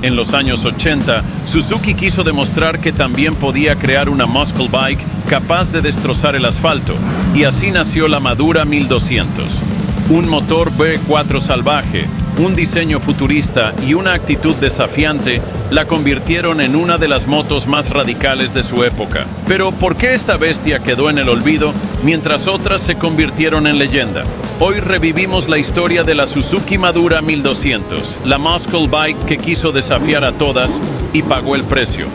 En los años 80, Suzuki quiso demostrar que también podía crear una muscle bike capaz de destrozar el asfalto, y así nació la Madura 1200. Un motor V4 salvaje, un diseño futurista y una actitud desafiante la convirtieron en una de las motos más radicales de su época. Pero ¿por qué esta bestia quedó en el olvido mientras otras se convirtieron en leyenda? Hoy revivimos la historia de la Suzuki Madura 1200, la muscle bike que quiso desafiar a todas y pagó el precio.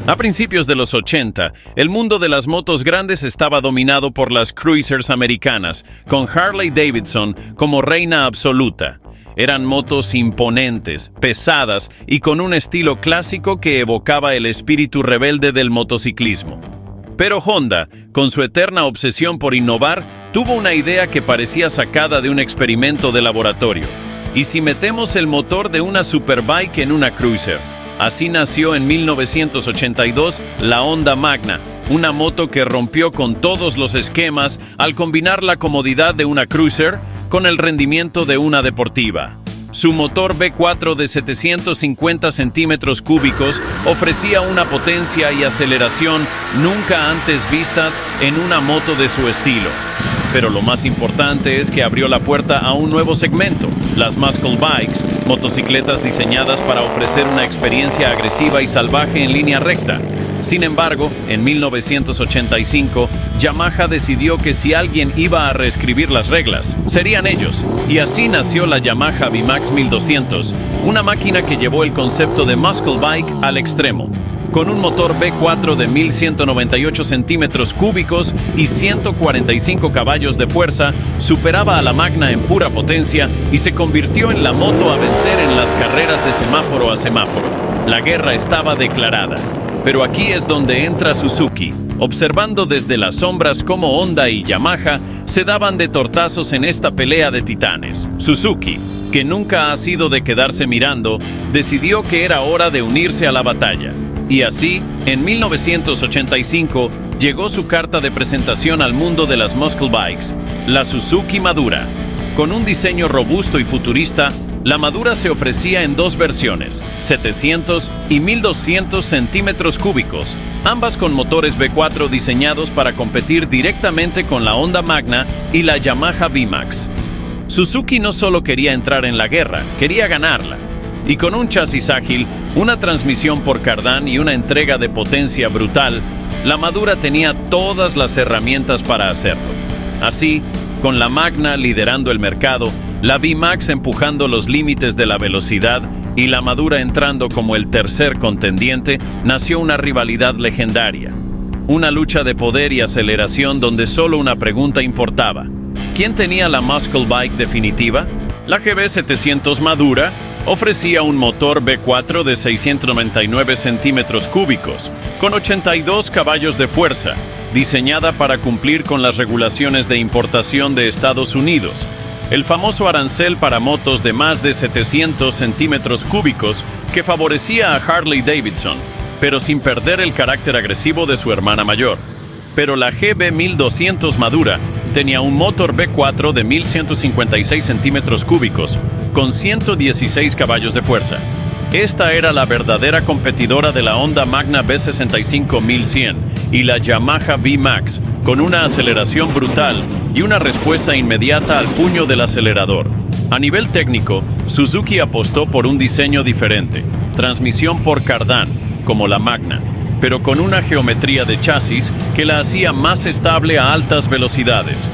A principios de los 80, el mundo de las motos grandes estaba dominado por las cruisers americanas, con Harley Davidson como reina absoluta. Eran motos imponentes, pesadas y con un estilo clásico que evocaba el espíritu rebelde del motociclismo. Pero Honda, con su eterna obsesión por innovar, tuvo una idea que parecía sacada de un experimento de laboratorio. ¿Y si metemos el motor de una superbike en una cruiser? Así nació en 1982 la Honda Magna, una moto que rompió con todos los esquemas al combinar la comodidad de una cruiser con el rendimiento de una deportiva. Su motor V4 de 750 centímetros cúbicos ofrecía una potencia y aceleración nunca antes vistas en una moto de su estilo. Pero lo más importante es que abrió la puerta a un nuevo segmento, las muscle bikes, motocicletas diseñadas para ofrecer una experiencia agresiva y salvaje en línea recta. Sin embargo, en 1985, Yamaha decidió que si alguien iba a reescribir las reglas, serían ellos. Y así nació la Yamaha VMAX 1200, una máquina que llevó el concepto de muscle bike al extremo. Con un motor V4 de 1198 centímetros cúbicos y 145 caballos de fuerza, superaba a la Magna en pura potencia y se convirtió en la moto a vencer en las carreras de semáforo a semáforo. La guerra estaba declarada. Pero aquí es donde entra Suzuki, observando desde las sombras cómo Honda y Yamaha se daban de tortazos en esta pelea de titanes. Suzuki, que nunca ha sido de quedarse mirando, decidió que era hora de unirse a la batalla. Y así, en 1985, llegó su carta de presentación al mundo de las muscle bikes, la Suzuki Madura. Con un diseño robusto y futurista, la Madura se ofrecía en dos versiones, 700 y 1200 centímetros cúbicos, ambas con motores V4 diseñados para competir directamente con la Honda Magna y la Yamaha VMAX. Suzuki no solo quería entrar en la guerra, quería ganarla. Y con un chasis ágil, una transmisión por cardán y una entrega de potencia brutal, la Madura tenía todas las herramientas para hacerlo. Así, con la Magna liderando el mercado, la VMAX empujando los límites de la velocidad y la Madura entrando como el tercer contendiente, nació una rivalidad legendaria. Una lucha de poder y aceleración donde solo una pregunta importaba. ¿Quién tenía la muscle bike definitiva? La GB700 Madura ofrecía un motor V4 de 699 centímetros cúbicos, con 82 caballos de fuerza, diseñada para cumplir con las regulaciones de importación de Estados Unidos. El famoso arancel para motos de más de 700 centímetros cúbicos que favorecía a Harley Davidson, pero sin perder el carácter agresivo de su hermana mayor. Pero la GB 1200 Madura tenía un motor V4 de 1156 centímetros cúbicos, con 116 caballos de fuerza. Esta era la verdadera competidora de la Honda Magna B65 1100 y la Yamaha VMAX, con una aceleración brutal y una respuesta inmediata al puño del acelerador. A nivel técnico, Suzuki apostó por un diseño diferente, transmisión por cardán, como la Magna, pero con una geometría de chasis que la hacía más estable a altas velocidades.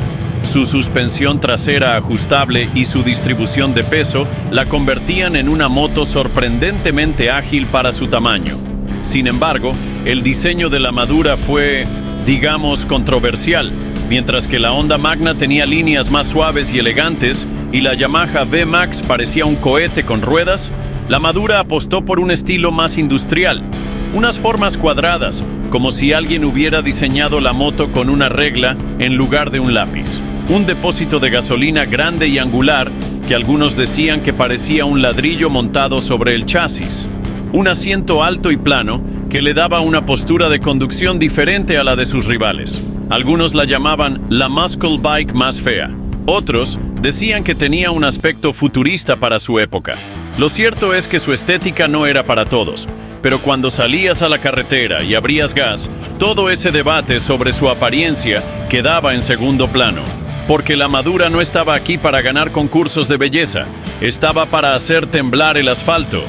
Su suspensión trasera ajustable y su distribución de peso la convertían en una moto sorprendentemente ágil para su tamaño. Sin embargo, el diseño de la Madura fue, digamos, controversial. Mientras que la Honda Magna tenía líneas más suaves y elegantes y la Yamaha VMAX parecía un cohete con ruedas, la Madura apostó por un estilo más industrial. Unas formas cuadradas, como si alguien hubiera diseñado la moto con una regla en lugar de un lápiz. Un depósito de gasolina grande y angular que algunos decían que parecía un ladrillo montado sobre el chasis. Un asiento alto y plano que le daba una postura de conducción diferente a la de sus rivales. Algunos la llamaban la muscle bike más fea. Otros decían que tenía un aspecto futurista para su época. Lo cierto es que su estética no era para todos, pero cuando salías a la carretera y abrías gas, todo ese debate sobre su apariencia quedaba en segundo plano, porque la Madura no estaba aquí para ganar concursos de belleza, estaba para hacer temblar el asfalto.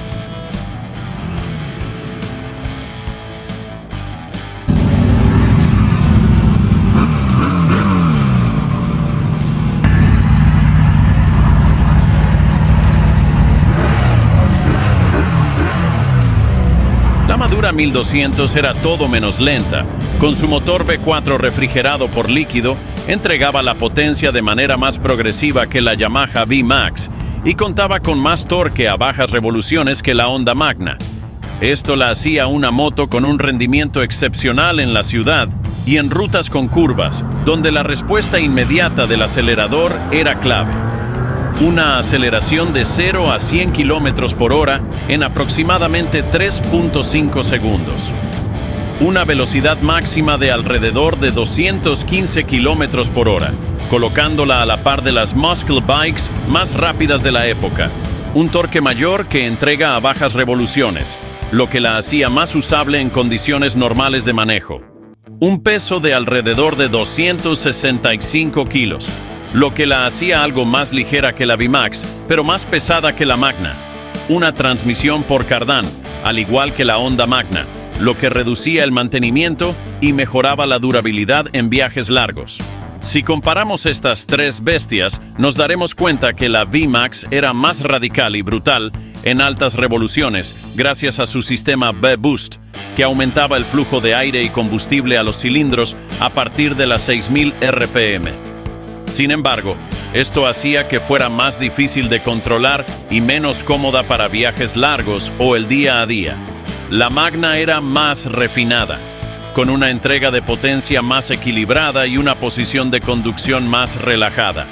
La Madura 1200 era todo menos lenta. Con su motor V4 refrigerado por líquido, entregaba la potencia de manera más progresiva que la Yamaha V-Max y contaba con más torque a bajas revoluciones que la Honda Magna. Esto la hacía una moto con un rendimiento excepcional en la ciudad y en rutas con curvas, donde la respuesta inmediata del acelerador era clave. Una aceleración de 0 a 100 km por hora en aproximadamente 3.5 segundos. Una velocidad máxima de alrededor de 215 km por hora, colocándola a la par de las muscle bikes más rápidas de la época. Un torque mayor que entrega a bajas revoluciones, lo que la hacía más usable en condiciones normales de manejo. Un peso de alrededor de 265 kilos. Lo que la hacía algo más ligera que la V-Max, pero más pesada que la Magna. Una transmisión por cardán, al igual que la Honda Magna, lo que reducía el mantenimiento y mejoraba la durabilidad en viajes largos. Si comparamos estas tres bestias, nos daremos cuenta que la V-Max era más radical y brutal en altas revoluciones gracias a su sistema V-Boost, que aumentaba el flujo de aire y combustible a los cilindros a partir de las 6000 RPM. Sin embargo, esto hacía que fuera más difícil de controlar y menos cómoda para viajes largos o el día a día. La Magna era más refinada, con una entrega de potencia más equilibrada y una posición de conducción más relajada.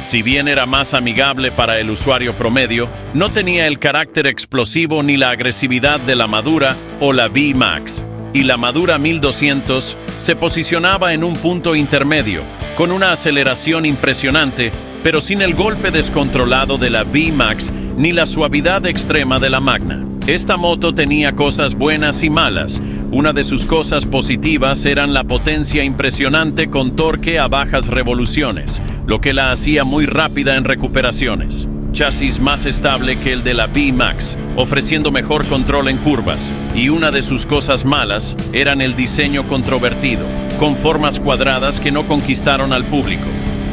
Si bien era más amigable para el usuario promedio, no tenía el carácter explosivo ni la agresividad de la Madura o la V-Max. Y la Madura 1200 se posicionaba en un punto intermedio, con una aceleración impresionante, pero sin el golpe descontrolado de la V-Max ni la suavidad extrema de la Magna. Esta moto tenía cosas buenas y malas. Una de sus cosas positivas eran la potencia impresionante con torque a bajas revoluciones, lo que la hacía muy rápida en recuperaciones. Chasis más estable que el de la V-Max, ofreciendo mejor control en curvas. Y una de sus cosas malas eran el diseño controvertido, con formas cuadradas que no conquistaron al público.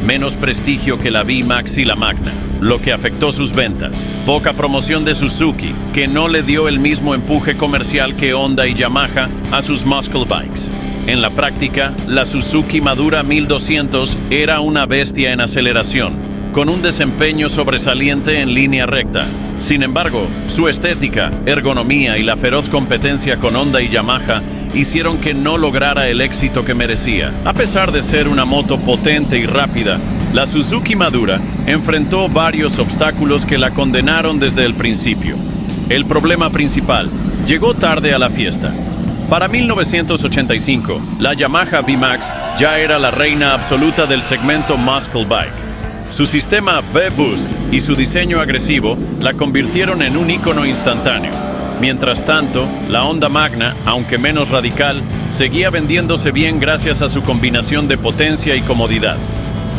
Menos prestigio que la V-Max y la Magna, lo que afectó sus ventas. Poca promoción de Suzuki, que no le dio el mismo empuje comercial que Honda y Yamaha a sus muscle bikes. En la práctica, la Suzuki Madura 1200 era una bestia en aceleración, con un desempeño sobresaliente en línea recta. Sin embargo, su estética, ergonomía y la feroz competencia con Honda y Yamaha hicieron que no lograra el éxito que merecía. A pesar de ser una moto potente y rápida, la Suzuki Madura enfrentó varios obstáculos que la condenaron desde el principio. El problema principal: llegó tarde a la fiesta. Para 1985, la Yamaha V-Max ya era la reina absoluta del segmento muscle bike. Su sistema V-Boost y su diseño agresivo la convirtieron en un ícono instantáneo. Mientras tanto, la Honda Magna, aunque menos radical, seguía vendiéndose bien gracias a su combinación de potencia y comodidad.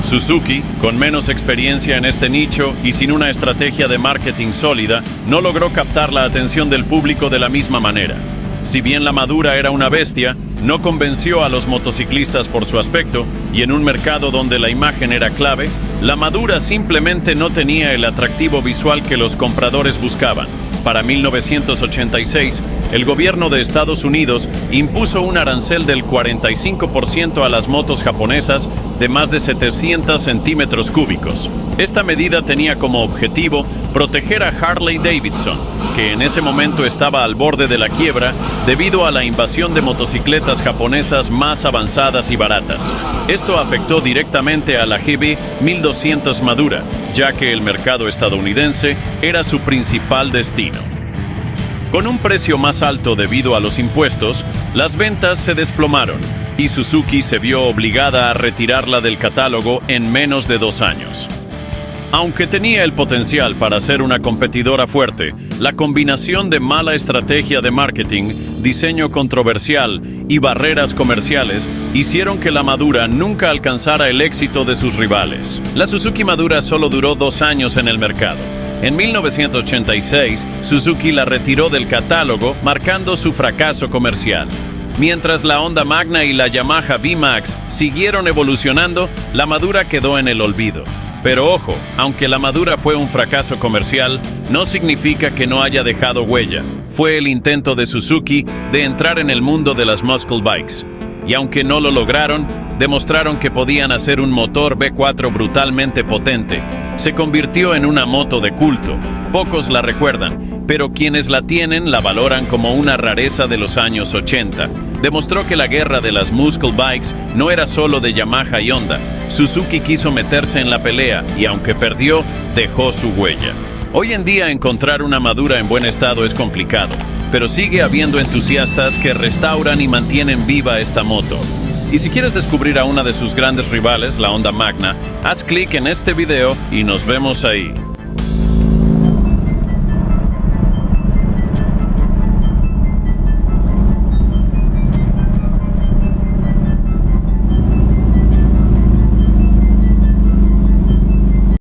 Suzuki, con menos experiencia en este nicho y sin una estrategia de marketing sólida, no logró captar la atención del público de la misma manera. Si bien la Madura era una bestia, no convenció a los motociclistas por su aspecto, y en un mercado donde la imagen era clave, la Madura simplemente no tenía el atractivo visual que los compradores buscaban. Para 1986, el gobierno de Estados Unidos impuso un arancel del 45% a las motos japonesas de más de 700 centímetros cúbicos. Esta medida tenía como objetivo proteger a Harley Davidson, que en ese momento estaba al borde de la quiebra debido a la invasión de motocicletas japonesas más avanzadas y baratas. Esto afectó directamente a la GB 1200 Madura, ya que el mercado estadounidense era su principal destino. Con un precio más alto debido a los impuestos, las ventas se desplomaron y Suzuki se vio obligada a retirarla del catálogo en menos de 2 años. Aunque tenía el potencial para ser una competidora fuerte, la combinación de mala estrategia de marketing, diseño controversial y barreras comerciales hicieron que la Madura nunca alcanzara el éxito de sus rivales. La Suzuki Madura solo duró 2 años en el mercado. En 1986, Suzuki la retiró del catálogo, marcando su fracaso comercial. Mientras la Honda Magna y la Yamaha V-Max siguieron evolucionando, la Madura quedó en el olvido. Pero ojo, aunque la Madura fue un fracaso comercial, no significa que no haya dejado huella. Fue el intento de Suzuki de entrar en el mundo de las muscle bikes. Y aunque no lo lograron, demostraron que podían hacer un motor V4 brutalmente potente. Se convirtió en una moto de culto. Pocos la recuerdan, pero quienes la tienen la valoran como una rareza de los años 80. Demostró que la guerra de las muscle bikes no era solo de Yamaha y Honda. Suzuki quiso meterse en la pelea y aunque perdió, dejó su huella. Hoy en día encontrar una Madura en buen estado es complicado, pero sigue habiendo entusiastas que restauran y mantienen viva esta moto. Y si quieres descubrir a una de sus grandes rivales, la Honda Magna, haz clic en este video y nos vemos ahí.